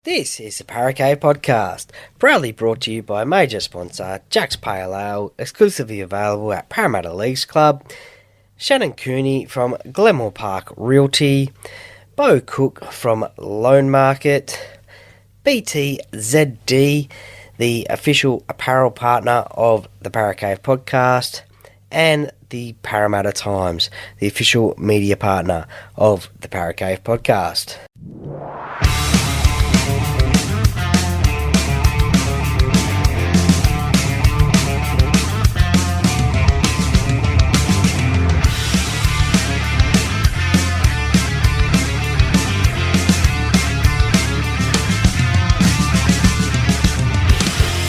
This is the Paracave Podcast, proudly brought to you by major sponsor Jack's Pale Ale, exclusively available at Parramatta Leagues Club, Shannon Cooney from Glenmore Park Realty, Bo Cook from Loan Market, BTZD, the official apparel partner of the Paracave Podcast, and the Parramatta Times, the official media partner of the Paracave Podcast.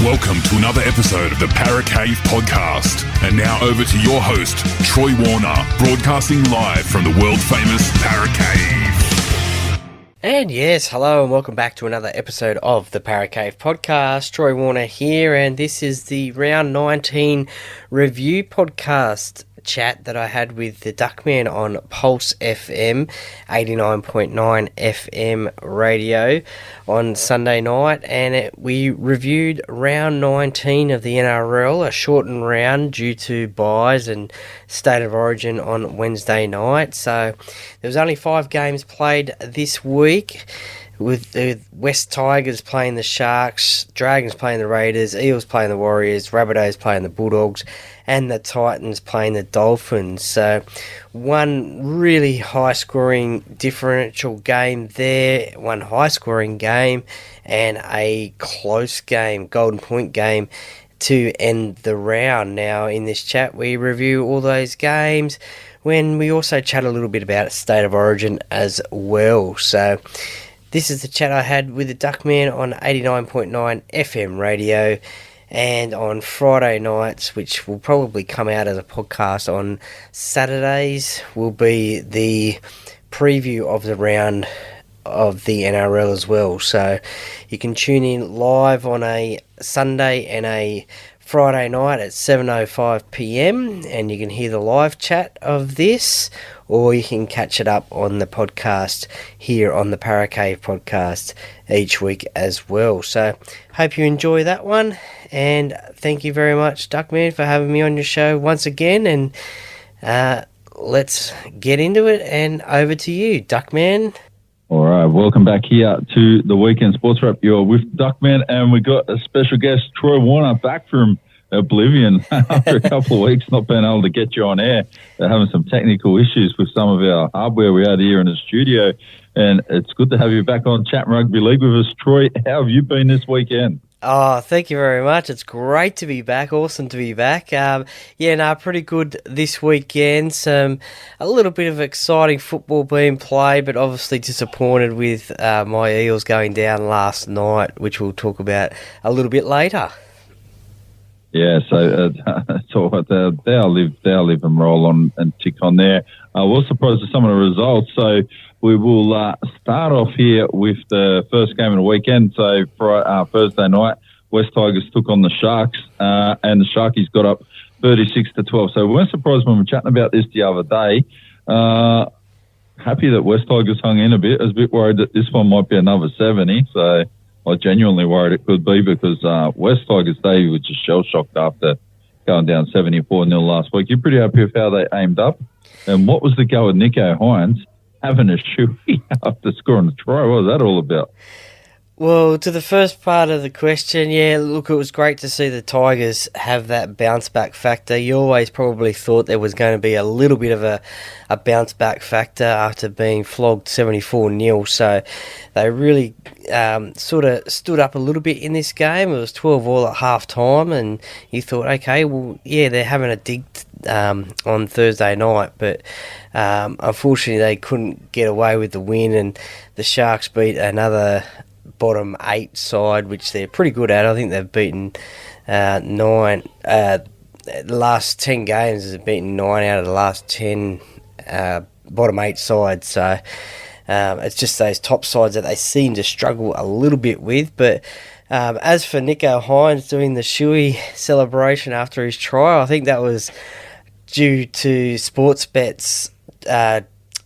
Welcome to another episode of the Paracave Podcast. And now over to your host, Troy Warner, broadcasting live from the world-famous Paracave. And yes, hello and welcome back to another episode of the Paracave Podcast. Troy Warner here, and this is the Round 19 review podcast chat that I had with the Duckman on Pulse FM, 89.9 FM radio on Sunday night, and we reviewed round 19 of the NRL, a shortened round due to buys and State of Origin on Wednesday night. So there was only 5 games played this week, with the West Tigers playing the Sharks, Dragons playing the Raiders, Eels playing the Warriors, Rabbitohs playing the Bulldogs, and the Titans playing the Dolphins. So one really high-scoring differential game there, one high-scoring game, and a close game, golden point game, to end the round. Now, in this chat, we review all those games, when we also chat a little bit about State of Origin as well. So this is the chat I had with the Duckman on 89.9 FM radio, and on Friday nights, which will probably come out as a podcast on Saturdays, will be the preview of the round of the NRL as well. So you can tune in live on a Sunday and a Friday night at 7:05 PM, and you can hear the live chat of this, or you can catch it up on the podcast here on the Paracave Podcast each week as well. So hope you enjoy that one, and thank you very much, Duckman, for having me on your show once again, and let's get into it, and over to you, Duckman. All right, welcome back here to the Weekend Sports Wrap. You're with Duckman, and we got a special guest, Troy Warner, back from oblivion after a couple of weeks not being able to get you on air. They're having some technical issues with some of our hardware we had here in the studio, and it's good to have you back on Chat Rugby League with us. Troy, how have you been this weekend? Oh, thank you very much. It's great to be back. Awesome to be back. Pretty good this weekend. A little bit of exciting football being played, but obviously disappointed with my Eels going down last night, which we'll talk about a little bit later. Yeah, so it's all right. They'll live and roll on and tick on there. I was surprised at some of the results, so we will start off here with the first game of the weekend. So Thursday night, West Tigers took on the Sharks, and the Sharkies got up 36-12. So we weren't surprised when we were chatting about this the other day. Happy that West Tigers hung in a bit. I was a bit worried that this one might be another 70. So I genuinely worried it could be, because West Tigers, they were just shell-shocked after going down 74-0 last week. You're pretty happy with how they aimed up. And what was the go with Nicho Hines having a shoey after scoring a try? What was that all about? Well, to the first part of the question, yeah, look, it was great to see the Tigers have that bounce-back factor. You always probably thought there was going to be a little bit of a bounce-back factor after being flogged 74-0, so they really sort of stood up a little bit in this game. It was 12-all at half-time, and you thought, okay, well, yeah, they're having a dig on Thursday night, but unfortunately they couldn't get away with the win, and the Sharks beat another bottom 8 side, which they're pretty good at. I think they've beaten the last 10 games, has beaten 9 out of the last 10 bottom 8 sides. So it's just those top sides that they seem to struggle a little bit with. But as for Nicho Hines doing the shoey celebration after his try, I think that was due to Sportsbet's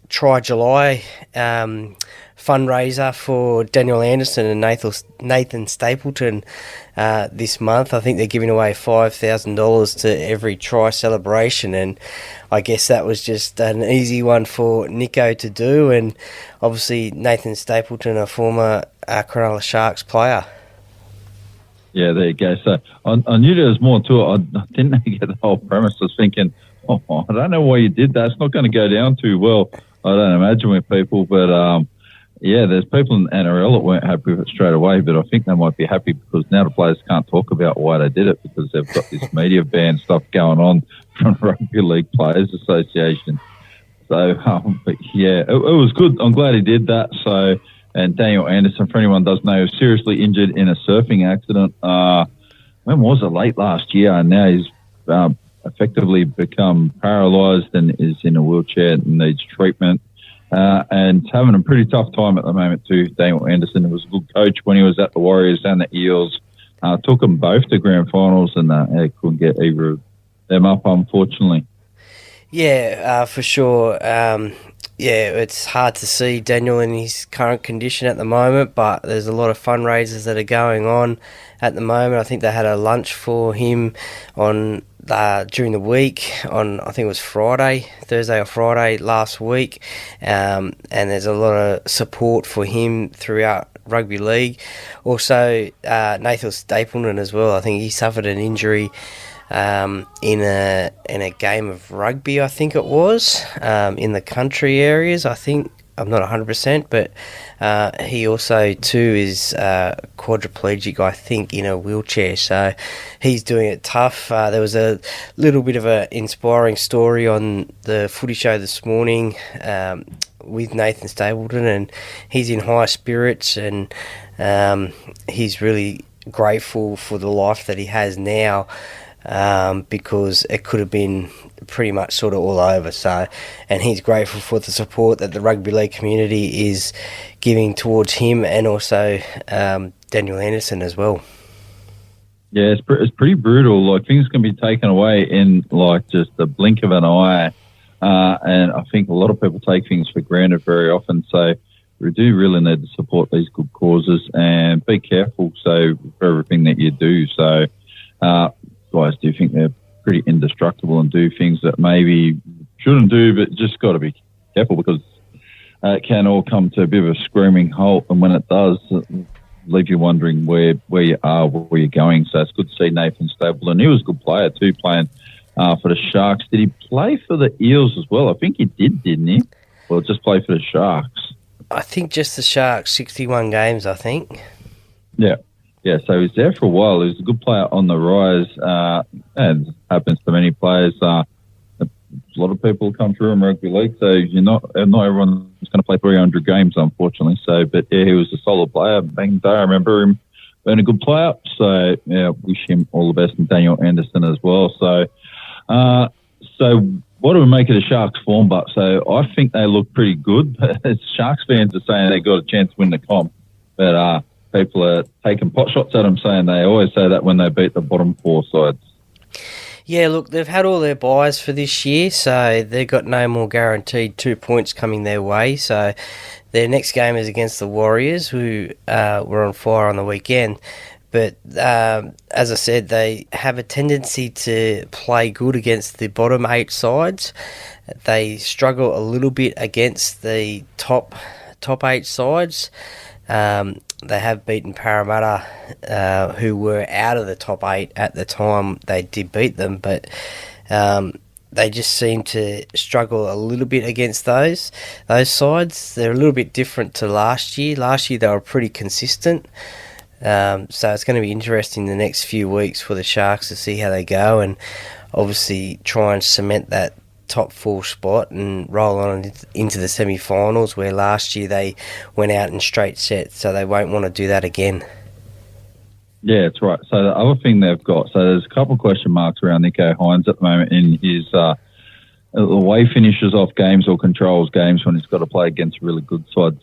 Try July fundraiser for Daniel Anderson and Nathan Stapleton this month. I think they're giving away $5,000 to every try celebration, and I guess that was just an easy one for Nico to do. And obviously Nathan Stapleton, a former Cronulla Sharks player. Yeah, there you go. So I knew there was more to it. I didn't get the whole premise. I was thinking, I don't know why you did that. It's not going to go down too well, I don't imagine, with people. But, yeah, there's people in the NRL that weren't happy with it straight away, but I think they might be happy because now the players can't talk about why they did it because they've got this media ban stuff going on from the Rugby League Players Association. So, but yeah, it was good. I'm glad he did that. So, and Daniel Anderson, for anyone who doesn't know, was seriously injured in a surfing accident. When was it? Late last year. And now he's effectively become paralysed and is in a wheelchair and needs treatment. And having a pretty tough time at the moment too. Daniel Anderson was a good coach when he was at the Warriors and the Eels. Took them both to grand finals and couldn't get either of them up, unfortunately. Yeah, for sure. Yeah, it's hard to see Daniel in his current condition at the moment, but there's a lot of fundraisers that are going on at the moment. I think they had a lunch for him on during the week on, I think it was Thursday or Friday last week, and there's a lot of support for him throughout rugby league. Also, Nathan Stapleton as well. I think he suffered an injury in a game of rugby, I think it was, in the country areas. I think, I'm not 100%, but he also too is quadriplegic, I think, in a wheelchair. So he's doing it tough. There was a little bit of an inspiring story on the footy show this morning with Nathan Stapleton, and he's in high spirits, and he's really grateful for the life that he has now. Because it could have been pretty much sort of all over. So, and he's grateful for the support that the rugby league community is giving towards him, and also Daniel Anderson as well. Yeah, it's pretty brutal. Like, things can be taken away in like just the blink of an eye, and I think a lot of people take things for granted very often. So we do really need to support these good causes and be careful. So for everything that you do. So. Guys do think they're pretty indestructible and do things that maybe shouldn't do, but just got to be careful because it can all come to a bit of a screaming halt, and when it does, leave you wondering where you are, where you're going. So it's good to see Nathan Stapleton. He was a good player too, playing for the Sharks. Did he play for the Eels as well? I think he did, didn't he? Well, just play for the Sharks. I think just the Sharks, 61 games, I think. Yeah. Yeah, so he's there for a while. He's a good player on the rise, and happens to many players. A lot of people come through in rugby league, so not everyone's going to play 300 games, unfortunately. So, but yeah, he was a solid player. Back in the day, I remember him being a good player. So, yeah, wish him all the best, and Daniel Anderson as well. So, what do we make of the Sharks' form? But so I think they look pretty good. But Sharks fans are saying they got a chance to win the comp, but people are taking pot shots at them, saying they always say that when they beat the bottom four sides. Yeah, look, they've had all their buys for this year, so they've got no more guaranteed 2 points coming their way. So their next game is against the Warriors, who were on fire on the weekend. But as I said, they have a tendency to play good against the bottom 8 sides. They struggle a little bit against the top 8 sides. They have beaten Parramatta, who were out of the top 8 at the time they did beat them, but they just seem to struggle a little bit against those sides. They're a little bit different to last year. Last year they were pretty consistent, so it's going to be interesting the next few weeks for the Sharks to see how they go, and obviously try and cement that top 4 spot and roll on into the semi-finals, where last year they went out in straight sets, so they won't want to do that again. Yeah, that's right. So the other thing they've got, so there's a couple of question marks around Nico Hines at the moment in his the way he finishes off games or controls games when he's got to play against really good sides.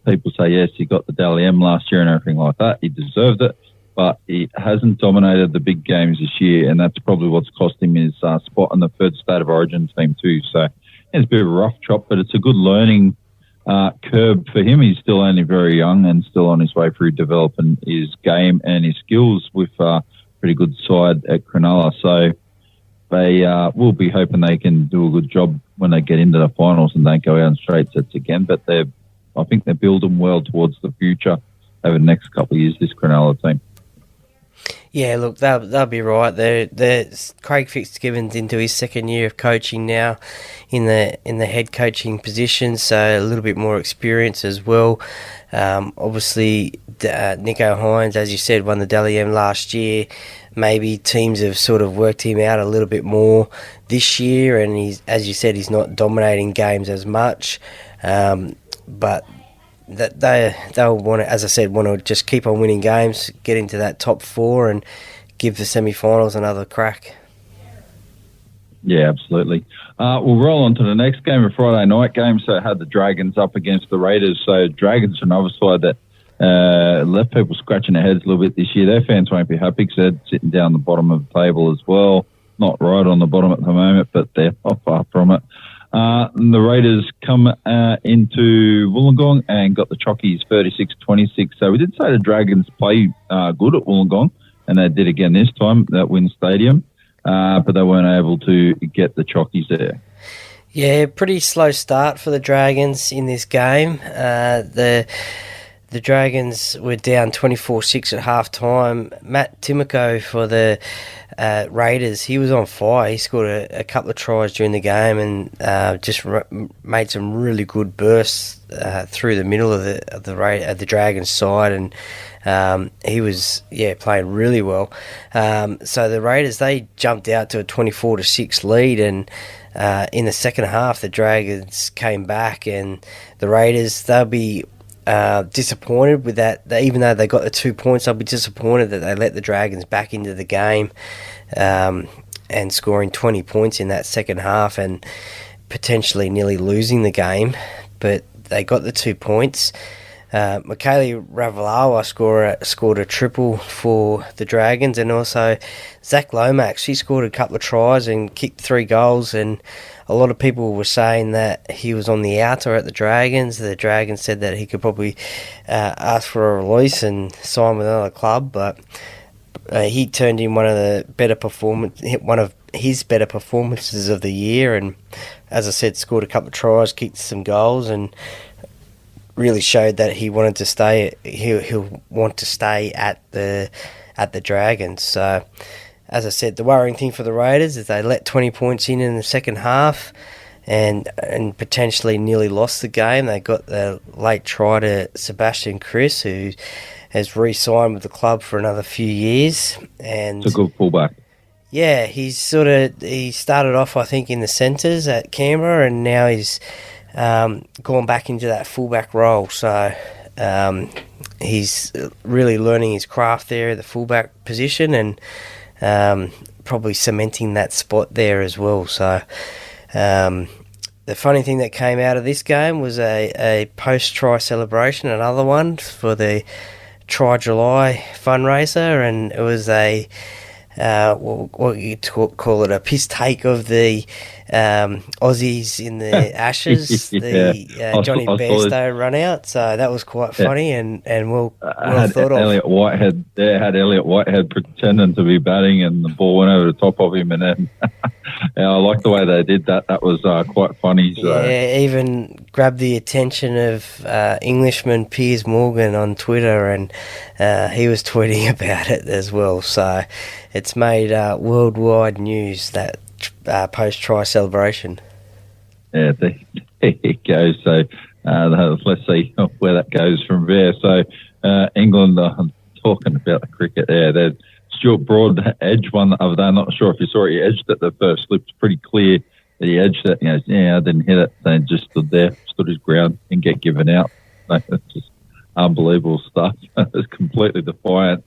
People say, yes, he got the Dally M last year and everything like that. He deserved it. But he hasn't dominated the big games this year, and that's probably what's cost him his spot in the third State of Origin team too. So it's a bit of a rough chop, but it's a good learning curb for him. He's still only very young and still on his way through developing his game and his skills with a pretty good side at Cronulla. So they will be hoping they can do a good job when they get into the finals and don't go out in straight sets again. But I think they're building well towards the future over the next couple of years, this Cronulla team. Yeah, look, they'll be right. Craig Fitzgibbon's into his second year of coaching now in the head coaching position, so a little bit more experience as well. Obviously, Nico Hines, as you said, won the Dally M last year. Maybe teams have sort of worked him out a little bit more this year, and he's, as you said, he's not dominating games as much. But that they'll want to, as I said, want to just keep on winning games, get into that top four, and give the semi-finals another crack. Yeah, absolutely. We'll roll on to the next game, a Friday night game. So it had the Dragons up against the Raiders. So Dragons are another side that left people scratching their heads a little bit this year. Their fans won't be happy because they're sitting down the bottom of the table as well. Not right on the bottom at the moment, but they're not far from it. The Raiders come into Wollongong and got the Chockies 36-26. So we did say the Dragons play good at Wollongong, and they did again this time at WIN Stadium, but they weren't able to get the Chockies there. Yeah, pretty slow start for the Dragons in this game. The Dragons were down 24-6 at half-time. Matt Timoko for the Raiders, he was on fire. He scored a couple of tries during the game and just made some really good bursts through the middle of the Dragons side, and he was playing really well. So the Raiders, they jumped out to a 24-6 lead, and in the second half the Dragons came back, and the Raiders, they'll be disappointed with that. Even though they got the 2 points, they'll be disappointed that they let the Dragons back into the game and scoring 20 points in that second half and potentially nearly losing the game. But they got the 2 points. Michaeli Ravalawa scored a triple for the Dragons, and also Zach Lomax, he scored a couple of tries and kicked 3 goals, and a lot of people were saying that he was on the outer at the Dragons. The Dragons said that he could probably ask for a release and sign with another club, but he turned in one of his better performances of the year, and as I said, scored a couple of tries, kicked some goals, and really showed that he wanted to stay. He'll want to stay at the Dragons. So, as I said, the worrying thing for the Raiders is they let 20 points in the second half and potentially nearly lost the game. They got the late try to Sebastian Chris, who has re-signed with the club for another few years. And it's a good fullback. Yeah, he started off, I think, in the centres at Canberra, and now he's gone back into that fullback role. So he's really learning his craft there at the fullback position, and probably cementing that spot there as well. So the funny thing that came out of this game was a post-try celebration, another one for the Try July fundraiser, and it was what you call it, a piss take of the Aussies in the Ashes, the Johnny Bairstow run out. So that was quite funny and well thought of. Had Elliot Whitehead pretending to be batting, and the ball went over the top of him, and then I like the way they did that. That was quite funny. So. Yeah, even grabbed the attention of Englishman Piers Morgan on Twitter, and he was tweeting about it as well. So it's made worldwide news, that post-try celebration. Yeah, there it goes. So let's see where that goes from there. So England, talking about the cricket there, that Stuart Broad edged one the other day. I'm not sure if you saw it. He edged it the first slip. It's pretty clear that he edged it. I didn't hit it. They just stood his ground, and get given out. It's just unbelievable stuff. It's completely defiant.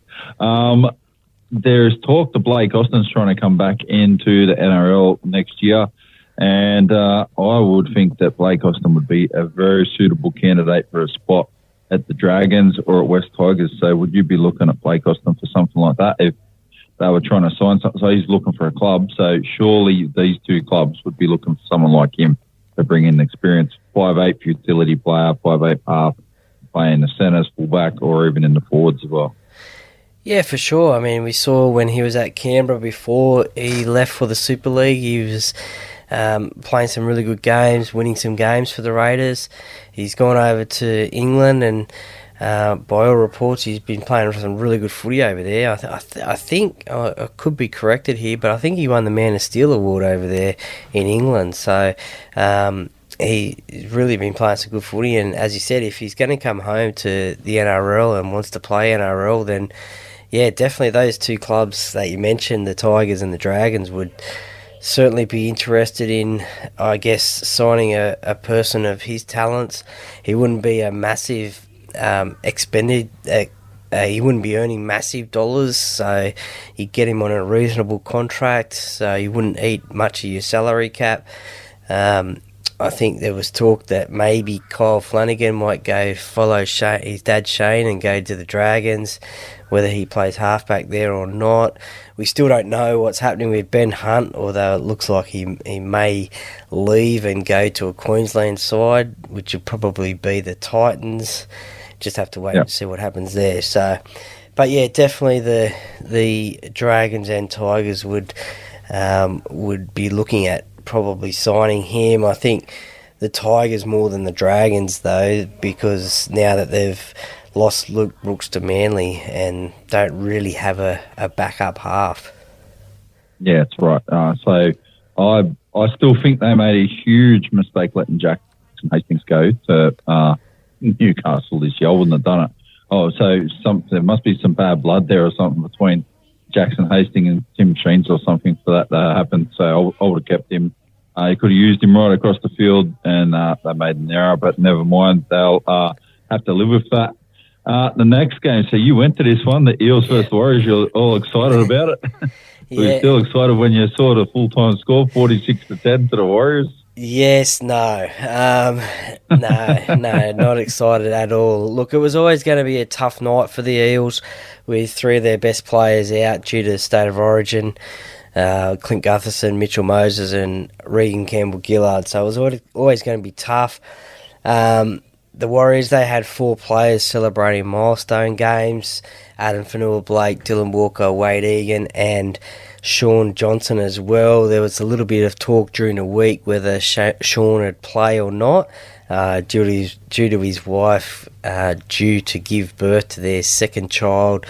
There's talk that Blake Austin's trying to come back into the NRL next year, and I would think that Blake Austin would be a very suitable candidate for a spot at the Dragons or at West Tigers. So would you be looking at Blake Austin for something like that if they were trying to sign something? So he's looking for a club, so surely these two clubs would be looking for someone like him. to bring in experienced 5'8" utility player, 5'8" half, playing the centres, fullback, or even in the forwards as well. Yeah, for sure. I mean, we saw when he was at Canberra before he left for the Super League, he was playing some really good games, winning some games for the Raiders. He's gone over to England, and by all reports, he's been playing some really good footy over there. I think, I could be corrected here, but I think he won the Man of Steel award over there in England. So he's really been playing some good footy, and as you said, if he's going to come home to the NRL and wants to play NRL, then yeah, definitely those two clubs that you mentioned, the Tigers and the Dragons, would certainly be interested in, I guess, signing a person of his talents. He wouldn't be a massive expended. He wouldn't be earning massive dollars, so you'd get him on a reasonable contract, so you wouldn't eat much of your salary cap. I think there was talk that maybe Kyle Flanagan might go follow his dad Shane and go to the Dragons, whether he plays halfback there or not. We still don't know what's happening with Ben Hunt, although it looks like he may leave and go to a Queensland side, which would probably be the Titans. Just have to wait and see what happens there. So, but yeah, definitely the Dragons and Tigers would be looking at probably signing him. I think the Tigers more than the Dragons, though, because now that they've lost Luke Brooks to Manly and don't really have a backup half. Yeah, that's right. So I still think they made a huge mistake letting Jackson Hastings go to Newcastle this year. I wouldn't have done it. Oh, so there must be some bad blood there or something between Jackson Hastings and Tim Sheens or something for that to happen. So I would have kept him. You could have used him right across the field, and they made an error, but never mind. They'll have to live with that. The next game, so you went to this one, the Eels versus Warriors. You're all excited about it. Were you still excited when you saw the full-time score, 46-10 to the Warriors? Yes, no, not excited at all. Look, it was always going to be a tough night for the Eels, with three of their best players out due to state of origin. Clint Gutherson, Mitchell Moses and Regan Campbell-Gillard. So it was always going to be tough. The Warriors, they had four players celebrating milestone games: Adam Fanua-Blake, Dylan Walker, Wade Egan and Sean Johnson as well. There was a little bit of talk during the week whether Sean would play or not, due to his wife due to give birth to their second child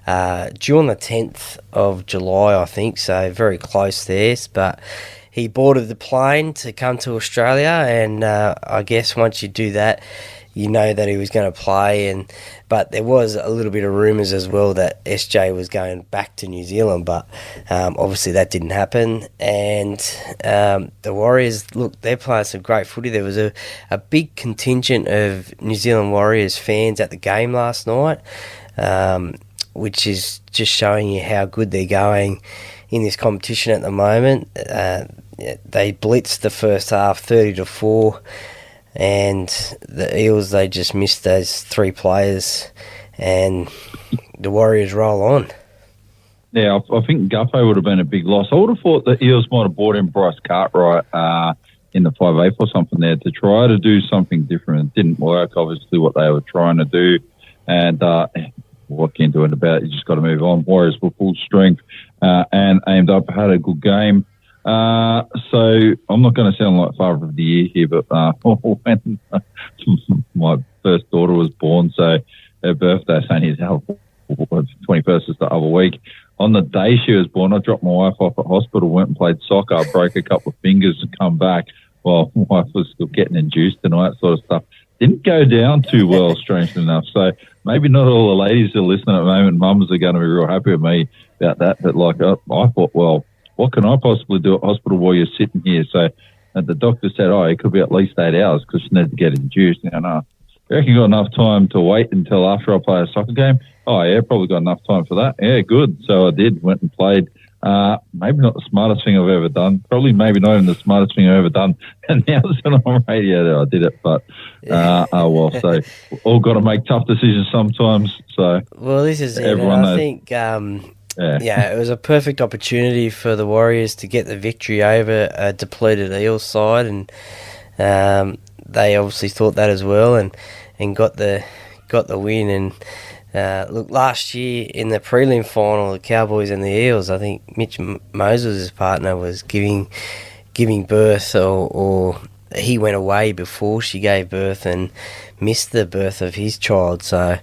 due on the 10th of July, I think, so very close there. But he boarded the plane to come to Australia, and I guess once you do that, you know that he was going to play. But there was a little bit of rumours as well that SJ was going back to New Zealand, but obviously that didn't happen. And the Warriors, look, they're playing some great footy. There was a big contingent of New Zealand Warriors fans at the game last night, which is just showing you how good they're going in this competition at the moment. They blitzed the first half 30-4, and the Eels, they just missed those three players, and the Warriors roll on. Yeah, I think Guffo would have been a big loss. I would have thought the Eels might have brought in Bryce Cartwright in the 5'8" or something there to try to do something different. It didn't work, obviously, what they were trying to do, and what can you do about it? You just got to move on. Warriors were full strength and aimed up, had a good game. So I'm not going to sound like Father of the Year here, but when my first daughter was born, so her birthday's only the 21st is the other week. On the day she was born, I dropped my wife off at hospital, went and played soccer, broke a couple of fingers and come back. Well, my wife was still getting induced and all that sort of stuff. Didn't go down too well, strangely enough. So maybe not all the ladies who are listening at the moment, mums, are going to be real happy with me about that. But I thought, well, what can I possibly do at hospital while you're sitting here? So the doctor said, it could be at least 8 hours because she needed to get induced. Now, no, I reckon you got enough time to wait until after I play a soccer game? Oh, yeah, probably got enough time for that. Yeah, good. So I did, went and played. Maybe not the smartest thing I've ever done. Probably maybe not even the smartest thing I've ever done. And now it's on radio that I did it. But, so all got to make tough decisions sometimes. So, well, this is everyone knows. I think, it was a perfect opportunity for the Warriors to get the victory over a depleted Eels side. And They obviously thought that as well, and got the win. And look, last year in the prelim final, the Cowboys and the Eels, I think Mitch Moses' partner was giving birth, or he went away before she gave birth and missed the birth of his child. So,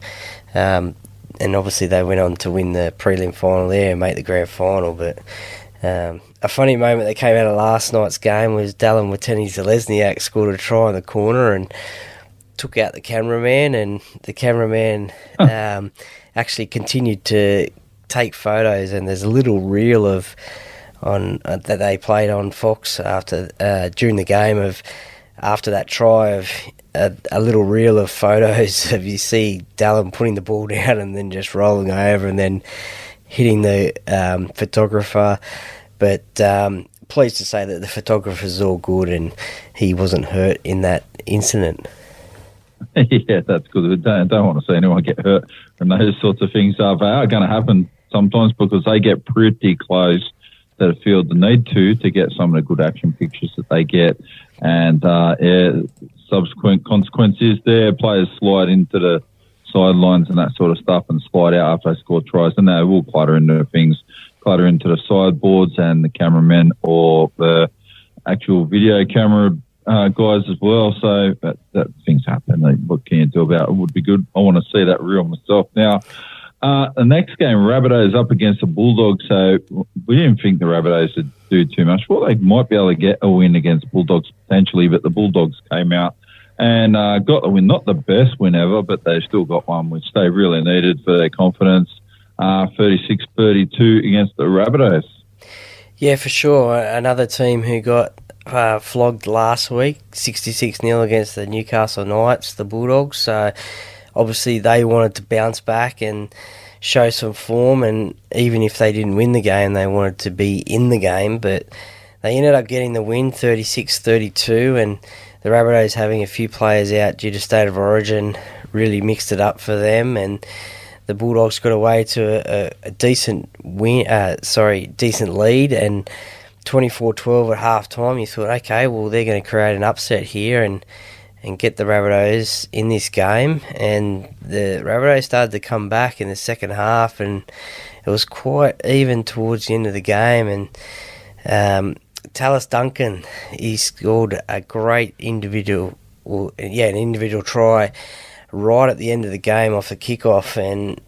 and obviously they went on to win the prelim final there and make the grand final. But a funny moment that came out of last night's game was Dallin Watene-Zelezniak scored a try in the corner and took out the cameraman, and the cameraman actually continued to take photos. And there's a little reel that they played on Fox during the game after that try of a little reel of photos of you see Dallin putting the ball down and then just rolling over and then hitting the photographer. But pleased to say that the photographer's all good and he wasn't hurt in that incident. Yeah, that's good. We don't want to see anyone get hurt from those sorts of things. They are going to happen sometimes because they get pretty close to the field. They need to get some of the good action pictures that they get. And subsequent consequences there, players slide into the sidelines and that sort of stuff and slide out after they score tries, and they will clutter into the sideboards and the cameramen or the actual video camera guys as well. So that things happen. What can you do about it? Would be good. I want to see that reel myself. Now, the next game, Rabbitohs up against the Bulldogs. So we didn't think the Rabbitohs would do too much. Well, they might be able to get a win against Bulldogs potentially, but the Bulldogs came out and got the win. Not the best win ever, but they still got one, which they really needed for their confidence. 36-32 against the Rabbitohs. Yeah, for sure. Another team who got flogged last week, 66-0 against the Newcastle Knights, the Bulldogs. So obviously they wanted to bounce back and show some form, and even if they didn't win the game, they wanted to be in the game. But they ended up getting the win, 36-32, and the Rabbitohs having a few players out due to state of origin really mixed it up for them, and the Bulldogs got away to a decent decent lead, and 24-12 at half time. You thought, okay, well, they're going to create an upset here and get the Rabbitohs in this game. And the Rabbitohs started to come back in the second half, and it was quite even towards the end of the game. And Tallis Duncan, he scored a great individual try right at the end of the game off the kickoff, and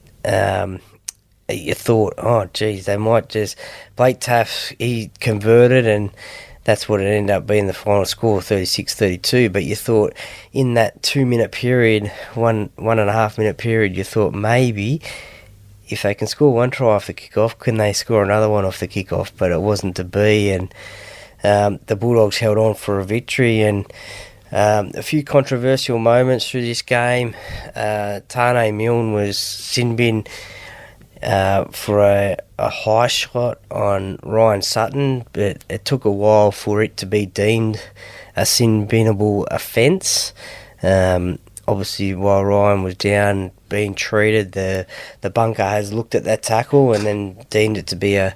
you thought, oh geez, they might just... Blake Taaffe, he converted, and that's what it ended up being, the final score, 36-32. But you thought in that 2-minute period, one and a half minute period, you thought maybe if they can score one try off the kickoff, can they score another one off the kickoff? But it wasn't to be, and the Bulldogs held on for a victory. And a few controversial moments through this game. Tane Milne was sin bin for a high shot on Ryan Sutton, but it took a while for it to be deemed a sin-binable offence. Obviously, while Ryan was down being treated, the bunker has looked at that tackle and then deemed it to be a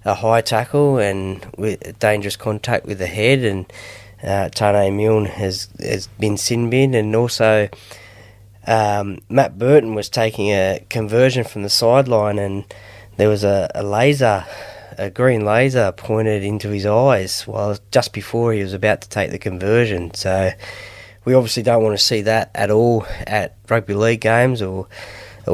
high tackle and with dangerous contact with the head, and Tane Milne has been sin-binned. And also Matt Burton was taking a conversion from the sideline, and there was a green laser pointed into his eyes just before he was about to take the conversion. So we obviously don't want to see that at all at rugby league games or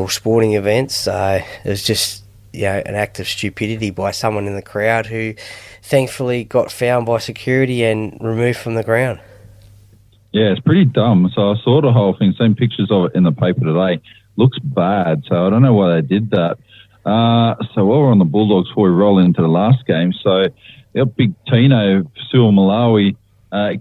sporting events. So it was just an act of stupidity by someone in the crowd who thankfully got found by security and removed from the ground. Yeah, it's pretty dumb. So I saw the whole thing, seen pictures of it in the paper today. Looks bad, so I don't know why they did that. So while we're on the Bulldogs, before we roll into the last game, so our big Tino, Sul Malawi,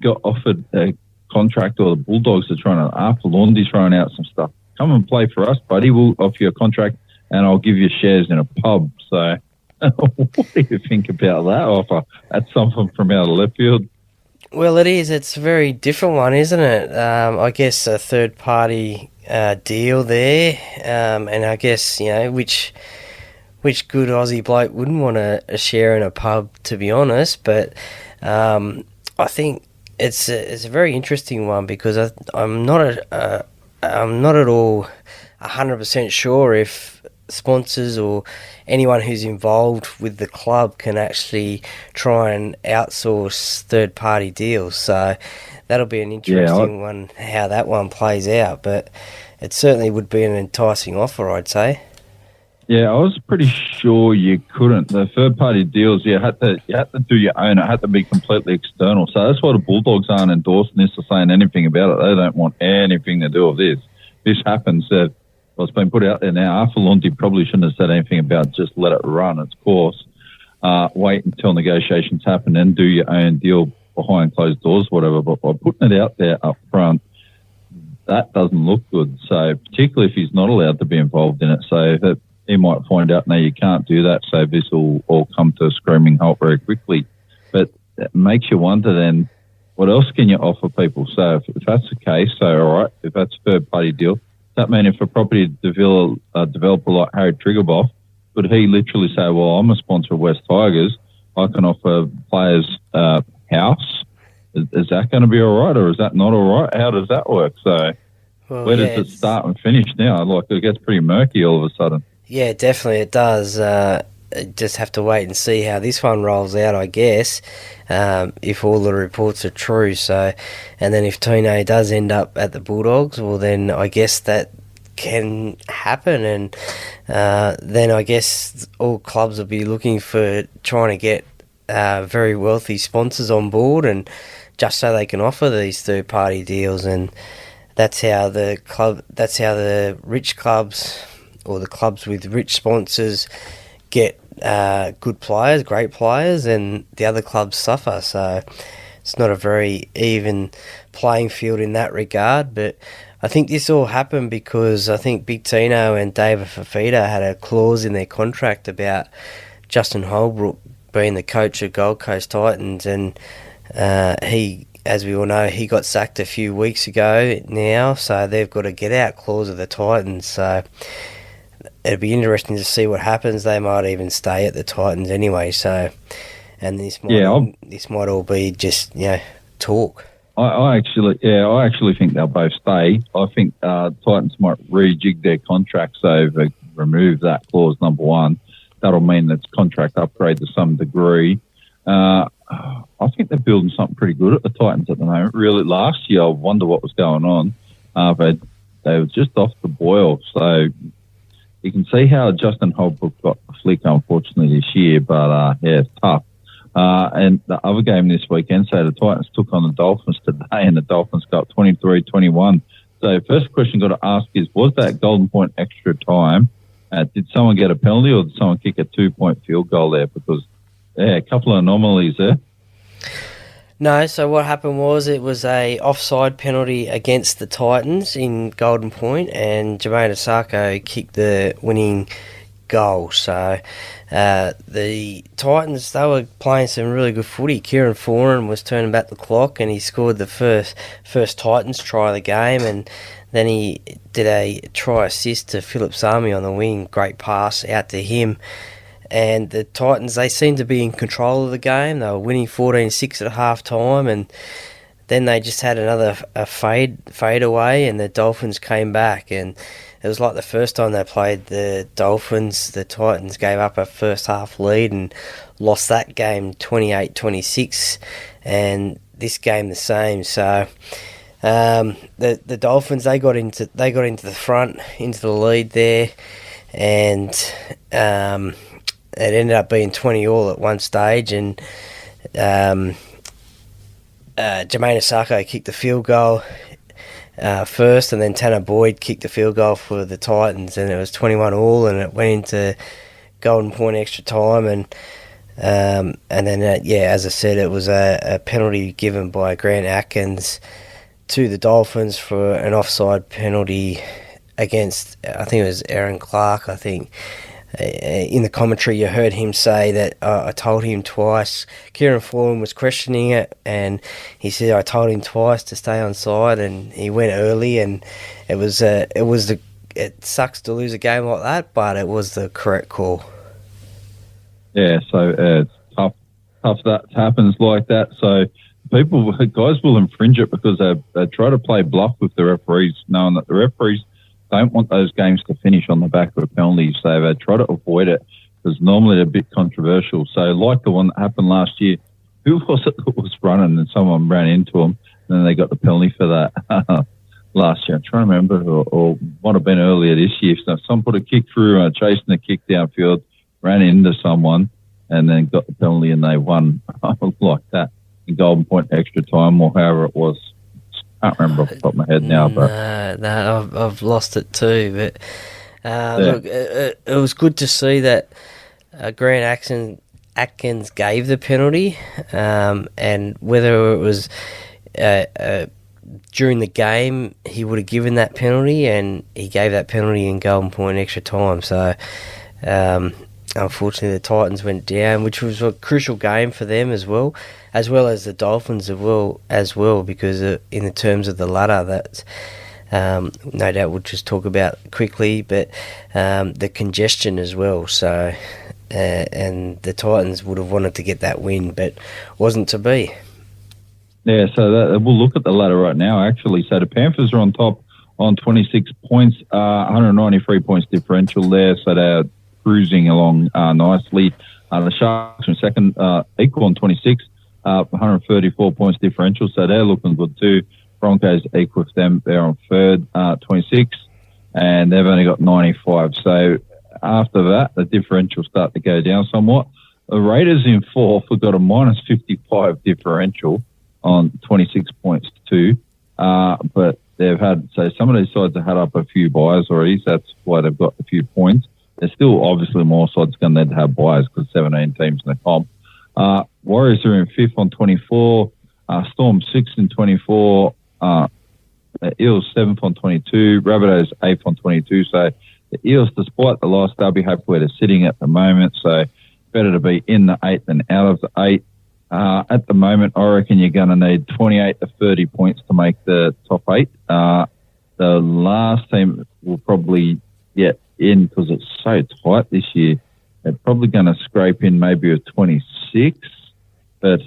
got offered a contract, or the Bulldogs are trying to, after Laundy's throwing out some stuff. Come and play for us, buddy. We'll offer you a contract and I'll give you shares in a pub. So what do you think about that offer? That's something from out of left field. Well, it is. It's a very different one, isn't it? I guess a third-party deal there, and I guess, which good Aussie bloke wouldn't want a share in a pub, to be honest. But I think it's a very interesting one because I'm not at all 100% sure if sponsors or anyone who's involved with the club can actually try and outsource third-party deals. So that'll be an interesting one, how that one plays out. But it certainly would be an enticing offer, I'd say. Yeah, I was pretty sure you couldn't. The third-party deals, you had to do your own. It had to be completely external. So that's why the Bulldogs aren't endorsing this or saying anything about it. They don't want anything to do with this. This happens. It's been put out there now. Arthur Lundy probably shouldn't have said anything about just let it run its course. Wait until negotiations happen and do your own deal behind closed doors, whatever. But by putting it out there up front, that doesn't look good. So particularly if he's not allowed to be involved in it. So that he might find out, no, you can't do that. So this will all come to a screaming halt very quickly. But it makes you wonder then, what else can you offer people? So if that's the case, so all right, if that's a third-party deal, does that mean if a property developer like Harry Triggerboff, could he literally say, well, I'm a sponsor of West Tigers, I can offer players house? Is that going to be all right or is that not all right? How does that work? So where does it start and finish now? Like, it gets pretty murky all of a sudden. Yeah, definitely it does. Just have to wait and see how this one rolls out, I guess, if all the reports are true. So, and then if Tino does end up at the Bulldogs, well, then I guess that can happen, and then I guess all clubs will be looking for trying to get very wealthy sponsors on board, and just so they can offer these third-party deals, and that's how the rich clubs or the clubs with rich sponsors get good players, great players, and the other clubs suffer. So it's not a very even playing field in that regard. But I think this all happened because I think Big Tino and David Fafita had a clause in their contract about Justin Holbrook being the coach of Gold Coast Titans, and he, as we all know, he got sacked a few weeks ago now, so they've got a get-out clause of the Titans. So it'd be interesting to see what happens. They might even stay at the Titans anyway. So, and this might all be just talk. I actually think they'll both stay. I think Titans might rejig their contract so they remove that clause, number one. That'll mean that's contract upgrade to some degree. I think they're building something pretty good at the Titans at the moment. Really, last year I wonder what was going on, but they were just off the boil. So you can see how Justin Holbrook got the flick, unfortunately, this year. But it's tough. And the other game this weekend, so the Titans took on the Dolphins today, and the Dolphins got 23-21. So first question got to ask is, was that golden point extra time? Did someone get a penalty or did someone kick a 2-point field goal there? Because, a couple of anomalies there. No, so what happened was it was a offside penalty against the Titans in Golden Point, and Jermaine Asako kicked the winning goal. So the Titans, they were playing some really good footy. Kieran Foran was turning back the clock, and he scored the first Titans try of the game, and then he did a try assist to Philip Sami on the wing. Great pass out to him. And the Titans, they seemed to be in control of the game. They were winning 14-6 at half-time, and then they just had another fade away, and the Dolphins came back. And it was like the first time they played the Dolphins, the Titans gave up a first-half lead and lost that game 28-26, and this game the same. So the Dolphins, they got into the front, into the lead there, and it ended up being 20-all at one stage, and Jermaine Asako kicked the field goal first, and then Tanner Boyd kicked the field goal for the Titans, and it was 21-all, and it went into golden point extra time, and then as I said, it was a penalty given by Grant Atkins to the Dolphins for an offside penalty against, I think it was Aaron Clark, I think. In the commentary, you heard him say that I told him twice. Kieran Foran was questioning it, and he said I told him twice to stay on side, and he went early, and it sucks to lose a game like that, but it was the correct call. Yeah, so it's tough that happens like that. So guys will infringe it because they try to play bluff with the referees, knowing that the referees don't want those games to finish on the back of a penalty, so they try to avoid it because normally they're a bit controversial. So like the one that happened last year, who was it that was running and someone ran into them and then they got the penalty for that last year? I'm trying to remember, or might have been earlier this year. So someone put a kick through, chasing the kick downfield, ran into someone and then got the penalty and they won like that in golden point extra time or however it was. Can't remember off the top of my head now, but no, I've lost it too. But look, it was good to see that Grant Atkins gave the penalty, and whether it was during the game, he would have given that penalty, and he gave that penalty in golden point extra time. So unfortunately, the Titans went down, which was a crucial game for them as well as the Dolphins as well, because in the terms of the ladder, that's no doubt we'll just talk about quickly, but the congestion as well. So and the Titans would have wanted to get that win, but wasn't to be. Yeah, so we'll look at the ladder right now, actually. So the Panthers are on top on 26 points, 193 points differential there, so they're cruising along nicely. The Sharks in second, equal on 26, 134 points differential, so they're looking good too. Broncos equal with them, they're on third, 26, and they've only got 95. So after that, the differential start to go down somewhat. The Raiders in fourth have got a minus 55 differential on 26 points too, but they've had, so some of these sides have had up a few buys already, so that's why they've got a few points. There's still obviously more sides going to have buys because 17 teams in the comp. Warriors are in fifth on 24, Storm sixth in 24, Eels seventh on 22, Rabbitohs eighth on 22. So the Eels, despite the loss, they'll be happy where they're sitting at the moment. So better to be in the eight than out of the eight. At the moment, I reckon you're going to need 28 to 30 points to make the top eight. The last team will probably get in because it's so tight this year. They're probably going to scrape in maybe a 26, but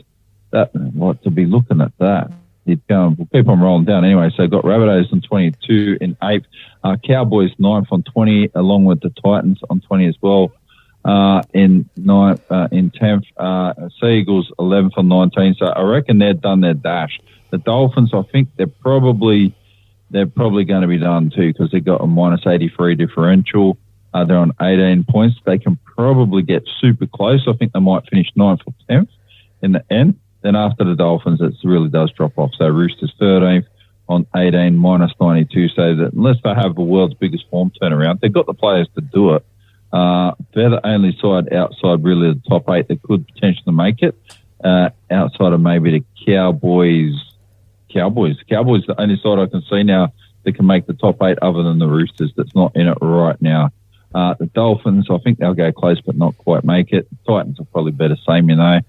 that, what to be looking at that. We'll keep on rolling down anyway. So got Rabbitohs on 22 in eighth, Cowboys ninth on 20, along with the Titans on 20 as well. In 10th, Sea Eagles 11th on 19. So I reckon they're done their dash. The Dolphins, I think they're probably going to be done too because they got a minus 83 differential. They're on 18 points. They can probably get super close. I think they might finish 9th or 10th in the end. Then after the Dolphins, it really does drop off. So Roosters 13th on 18, minus 92. So that unless they have the world's biggest form turnaround, they've got the players to do it. They're the only side outside really the top eight that could potentially make it. Outside of maybe the Cowboys. Cowboys are the only side I can see now that can make the top eight other than the Roosters that's not in it right now. The Dolphins, I think they'll go close but not quite make it. Titans are probably better, same, you know.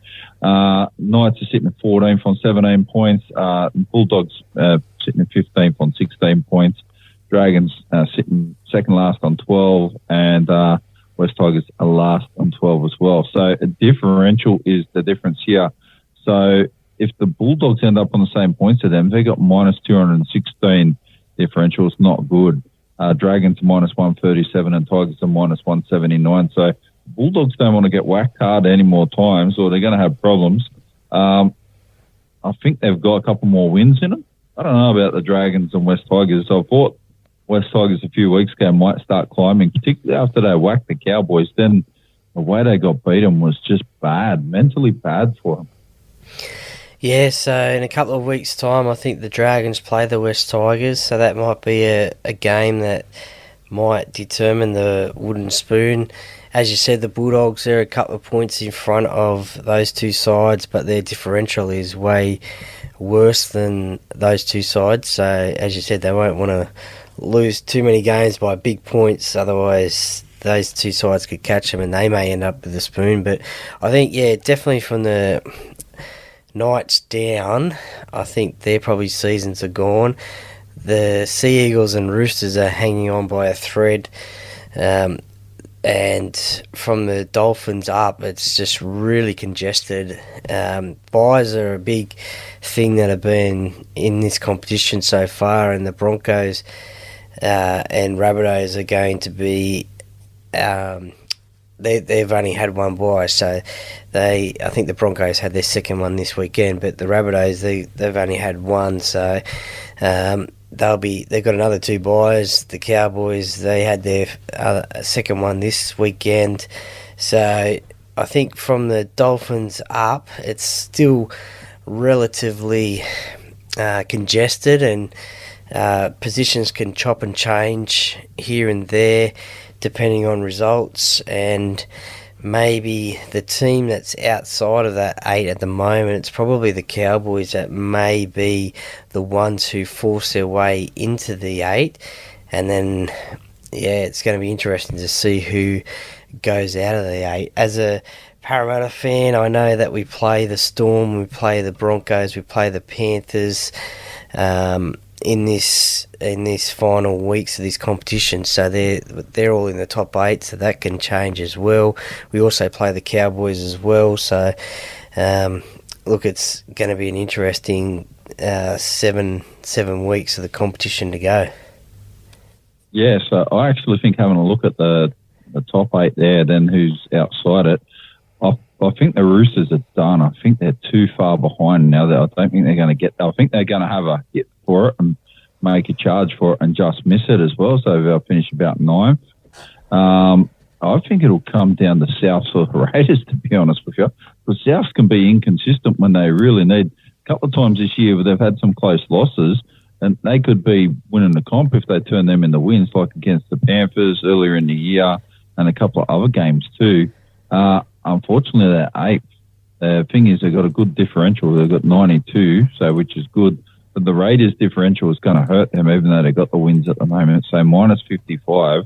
Knights are sitting at 14th on 17 points. Bulldogs sitting at 15th on 16 points. Dragons sitting second last on 12, and West Tigers are last on 12 as well. So a differential is the difference here. So if the Bulldogs end up on the same points as them, they got minus 216 differential. It's not good. Dragons minus 137 and Tigers are minus 179. So Bulldogs don't want to get whacked hard any more times or they're going to have problems. I think they've got a couple more wins in them. I don't know about the Dragons and West Tigers. So I thought West Tigers a few weeks ago might start climbing, particularly after they whacked the Cowboys. Then the way they got beaten was just bad, mentally bad for them. Yeah, so in a couple of weeks' time, I think the Dragons play the West Tigers, so that might be a game that might determine the wooden spoon. As you said, the Bulldogs are a couple of points in front of those two sides, but their differential is way worse than those two sides. So, as you said, they won't want to lose too many games by big points, otherwise those two sides could catch them and they may end up with the spoon. But I think, yeah, definitely from the Knights down, I think their probably seasons are gone. The Sea Eagles and Roosters are hanging on by a thread. And and from the Dolphins up, it's just really congested. Buys are a big thing that have been in this competition so far, and the Broncos and Rabbitohs are going to be... They've only had one bye, so I think the Broncos had their second one this weekend, but the Rabbitohs they've only had one, so they've got another two byes. The Cowboys, they had their second one this weekend, so I think from the Dolphins up, it's still relatively congested, and positions can chop and change here and there depending on results, and maybe the team that's outside of that 8 at the moment, it's probably the Cowboys that may be the ones who force their way into the 8, and then it's going to be interesting to see who goes out of the 8. As a Parramatta fan, I know that we play the Storm, we play the Broncos, we play the Panthers in this final weeks of this competition, so they're all in the top 8, so that can change as well. We also play the Cowboys as well, so look, it's going to be an interesting 7 weeks of the competition to go. Yeah, so I actually think having a look at the top 8 there, then who's outside it, I think the Roosters are done. I think they're too far behind now. That I don't think they're going to get. I think they're going to have a hit for it and make a charge for it and just miss it as well. So they'll finish about 9th. I think it'll come down to Souths or the Raiders, to be honest with you. But Souths can be inconsistent when they really need. A couple of times this year they've had some close losses, and they could be winning the comp if they turn them into wins, like against the Panthers earlier in the year and a couple of other games too. Unfortunately, they're 8th. The thing is, they've got a good differential. They've got 92, so which is good. But the Raiders' differential is going to hurt them, even though they've got the wins at the moment. So minus 55.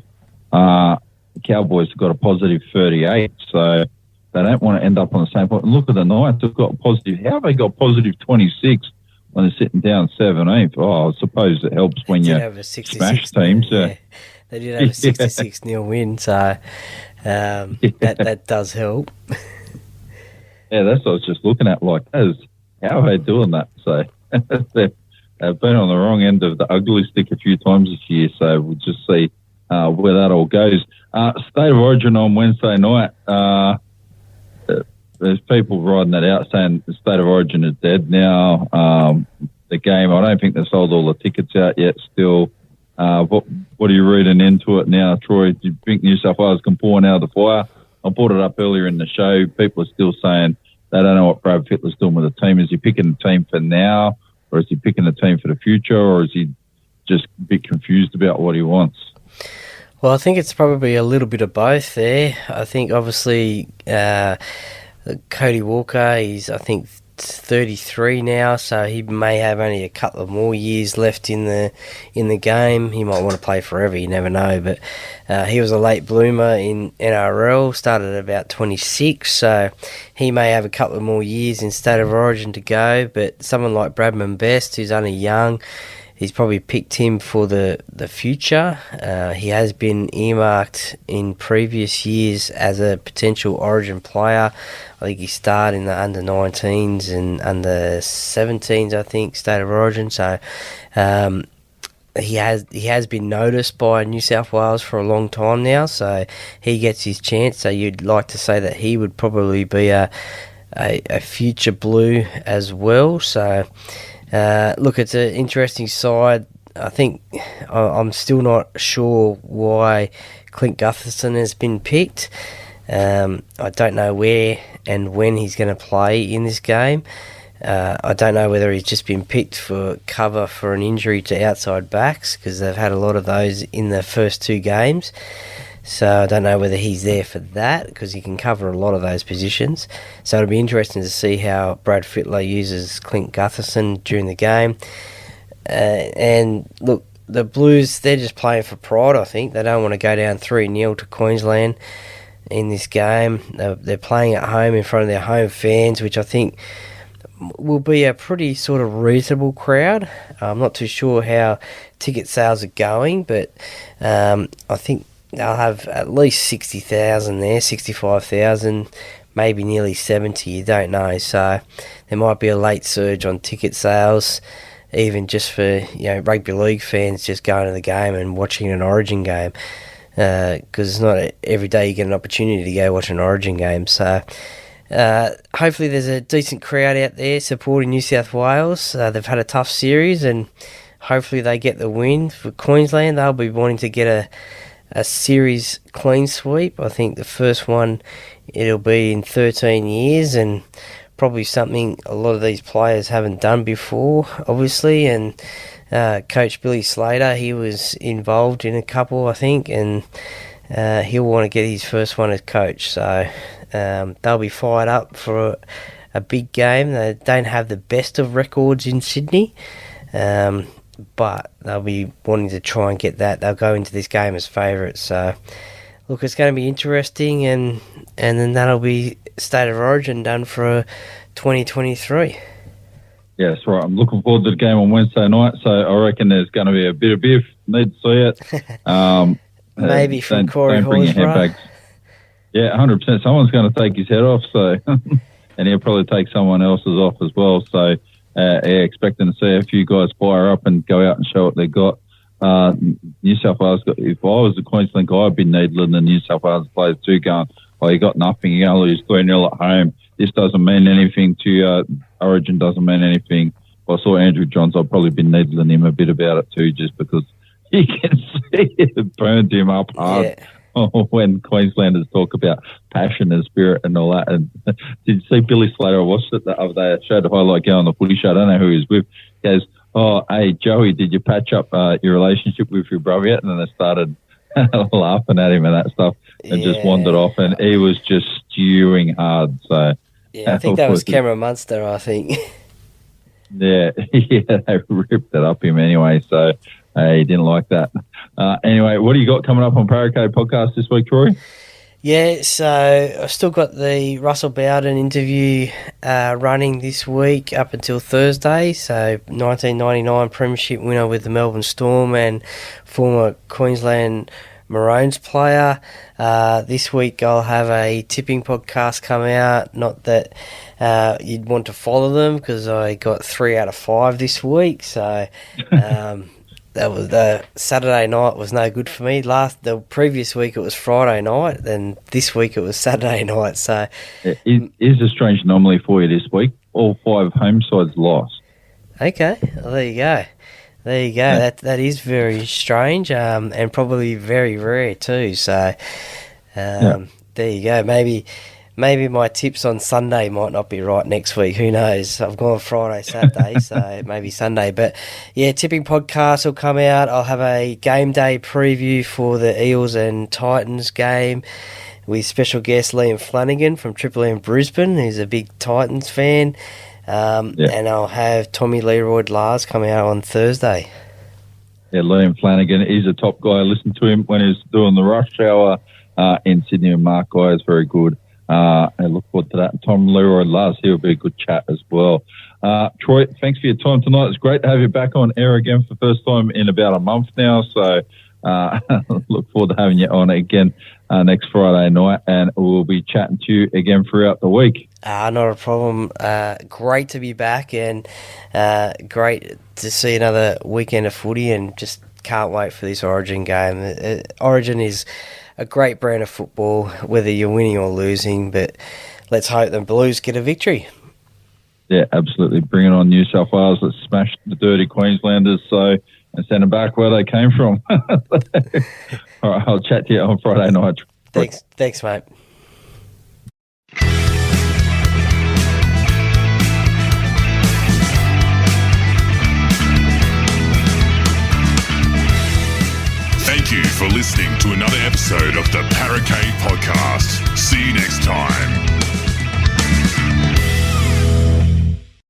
The Cowboys have got a positive 38, so they don't want to end up on the same point. And look at the Knights. They've got positive. How have they got positive 26 when they're sitting down 17th? Oh, I suppose it helps when you smash teams. Yeah. They did have a 66-0 win, so that does help. Yeah, that's what I was just looking at. Like, how are they doing that? So they've been on the wrong end of the ugly stick a few times this year, so we'll just see where that all goes. State of Origin on Wednesday night. There's people riding that out saying the State of Origin is dead now. The game, I don't think they sold all the tickets out yet still. What are you reading into it now, Troy? Do you think New South Wales can pour out of the fire? I brought it up earlier in the show. People are still saying they don't know what Brad Fittler's doing with the team. Is he picking a team for now, or is he picking a team for the future, or is he just a bit confused about what he wants? Well, I think it's probably a little bit of both there. I think obviously Cody Walker, he's 33 now, so he may have only a couple of more years left in the game. He might want to play forever, you never know, but he was a late bloomer in NRL, started at about 26, so he may have a couple of more years in State of Origin to go. But someone like Bradman Best, who's only young, he's probably picked him for the future. He has been earmarked in previous years as a potential Origin player. I think he starred in the under-19s and under-17s, I think, State of Origin. So he has been noticed by New South Wales for a long time now, so he gets his chance. So you'd like to say that he would probably be a future Blue as well. So look, it's an interesting side. I think I'm still not sure why Clint Gutherson has been picked. I don't know where and when he's going to play in this game. I don't know whether he's just been picked for cover for an injury to outside backs, because they've had a lot of those in the first 2 games. So I don't know whether he's there for that, because he can cover a lot of those positions. So it'll be interesting to see how Brad Fittler uses Clint Gutherson during the game. And look, the Blues, they're just playing for pride, I think. They don't want to go down 3-0 to Queensland in this game. They're playing at home in front of their home fans, which I think will be a pretty sort of reasonable crowd. I'm not too sure how ticket sales are going, but I think they'll have at least 60,000 there, 65,000, maybe nearly 70, you don't know. So there might be a late surge on ticket sales, even just for rugby league fans just going to the game and watching an Origin game, because it's not every day you get an opportunity to go watch an Origin game. So hopefully there's a decent crowd out there supporting New South Wales. They've had a tough series, and hopefully they get the win. For Queensland, they'll be wanting to get a series clean sweep. I think the first one, it'll be in 13 years, and probably something a lot of these players haven't done before, obviously. And Coach Billy Slater, he was involved in a couple, I think, and he'll want to get his first one as coach. So they'll be fired up for a big game. They don't have the best of records in Sydney, but they'll be wanting to try and get that. They'll go into this game as favourites. So, look, it's going to be interesting, and then that'll be State of Origin done for 2023. Yes, right. I'm looking forward to the game on Wednesday night, so I reckon there's going to be a bit of biff. Need to see it. Maybe from Corey Horsburgh. Yeah, 100%. Someone's going to take his head off, so and he'll probably take someone else's off as well. So, expecting to see a few guys fire up and go out and show what they got. New South Wales, if I was a Queensland guy, I'd be needling the New South Wales players too, going, oh, you got nothing, you're going to lose 3-0 at home. This doesn't mean anything to you. Origin doesn't mean anything. If I saw Andrew Johns, I'd probably be needling him a bit about it too, just because you can see it burned him up hard. Yeah. When Queenslanders talk about passion and spirit and all that. And did you see Billy Slater? I watched it the other day. I showed a highlight go on the footy show. I don't know who he was with. He goes, oh, hey, Joey, did you patch up your relationship with your brother yet? And then I started laughing at him and that stuff, and just wandered off. And he was just stewing hard. So yeah, I think that was Cameron Munster, I think. Yeah, they ripped it up him anyway. So he didn't like that. Anyway, what do you got coming up on Paracay Podcast this week, Troy? Yeah, so I've still got the Russell Bowden interview running this week up until Thursday. So 1999 Premiership winner with the Melbourne Storm and former Queensland Maroons player. This week I'll have a tipping podcast come out. Not that you'd want to follow them, because I got 3 out of 5 this week. So that was the Saturday night was no good for me. The previous week it was Friday night, then this week it was Saturday night. So it is a strange anomaly for you this week. All 5 home sides lost. Okay, well, there you go. There you go. Yeah. That is very strange, and probably very rare too. So there you go. Maybe my tips on Sunday might not be right next week. Who knows? I've gone Friday, Saturday, so maybe Sunday. But yeah, tipping podcast will come out. I'll have a game day preview for the Eels and Titans game with special guest Liam Flanagan from Triple M Brisbane. He's a big Titans fan. And I'll have Tommy Leroy Lars come out on Thursday. Yeah, Liam Flanagan is a top guy. I listened to him when he was doing the rush hour in Sydney, and Mark Guy is very good. I look forward to that. And Tom Leroy Lars, he'll be a good chat as well. Troy, thanks for your time tonight. It's great to have you back on air again for the first time in about a month now. So look forward to having you on again next Friday night, and we'll be chatting to you again throughout the week. Not a problem. Great to be back, and great to see another weekend of footy, and just can't wait for this Origin game. Origin is a great brand of football, whether you're winning or losing, but let's hope the Blues get a victory. Yeah, absolutely. Bring it on, New South Wales. Let's smash the dirty Queenslanders and send them back where they came from. All right, I'll chat to you on Friday night. Thanks, mate. Thank you for listening to another episode of the Paracay Podcast.